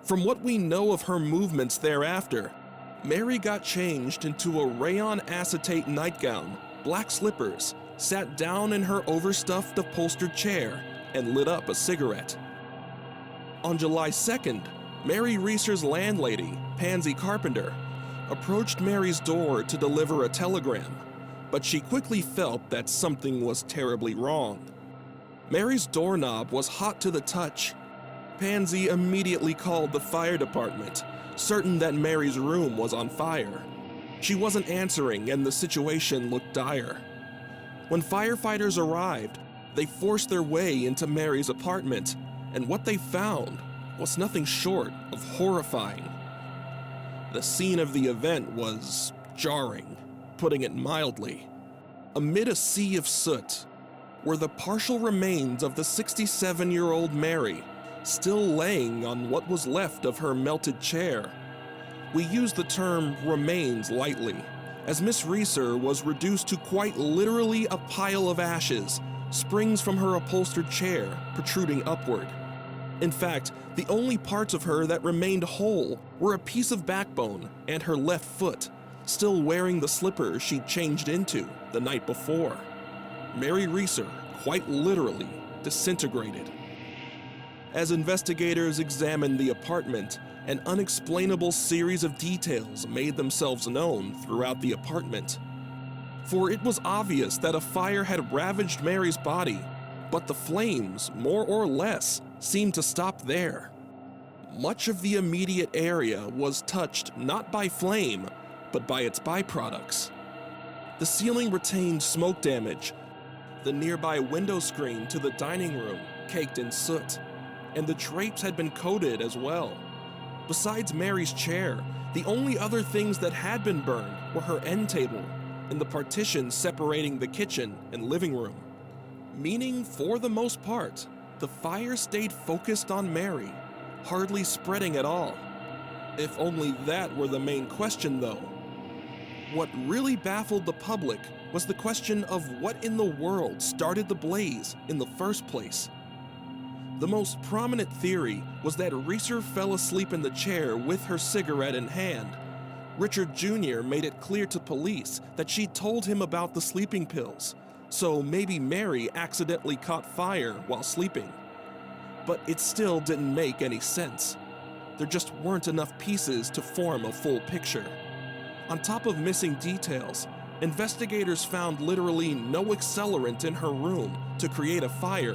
From what we know of her movements thereafter, Mary got changed into a rayon acetate nightgown, black slippers, sat down in her overstuffed upholstered chair, and lit up a cigarette. On July 2nd, Mary Reeser's landlady, Pansy Carpenter, approached Mary's door to deliver a telegram, but she quickly felt that something was terribly wrong. Mary's doorknob was hot to the touch. Pansy immediately called the fire department, certain that Mary's room was on fire. She wasn't answering and the situation looked dire. When firefighters arrived, they forced their way into Mary's apartment, and what they found was nothing short of horrifying. The scene of the event was jarring, putting it mildly. Amid a sea of soot were the partial remains of the 67-year-old Mary, still laying on what was left of her melted chair. We use the term remains lightly, as Miss Reeser was reduced to quite literally a pile of ashes, springs from her upholstered chair protruding upward. In fact, the only parts of her that remained whole were a piece of backbone and her left foot, still wearing the slippers she'd changed into the night before. Mary Reeser quite literally disintegrated. As investigators examined the apartment, an unexplainable series of details made themselves known throughout the apartment. For it was obvious that a fire had ravaged Mary's body, but the flames, more or less, seemed to stop there. Much of the immediate area was touched not by flame, but by its byproducts. The ceiling retained smoke damage, the nearby window screen to the dining room caked in soot, and the drapes had been coated as well. Besides Mary's chair, the only other things that had been burned were her end table and the partitions separating the kitchen and living room. Meaning, for the most part, the fire stayed focused on Mary, hardly spreading at all. If only that were the main question, though. What really baffled the public was the question of what in the world started the blaze in the first place. The most prominent theory was that Reeser fell asleep in the chair with her cigarette in hand. Richard Jr. made it clear to police that she told him about the sleeping pills, so maybe Mary accidentally caught fire while sleeping. But it still didn't make any sense. There just weren't enough pieces to form a full picture. On top of missing details, investigators found literally no accelerant in her room to create a fire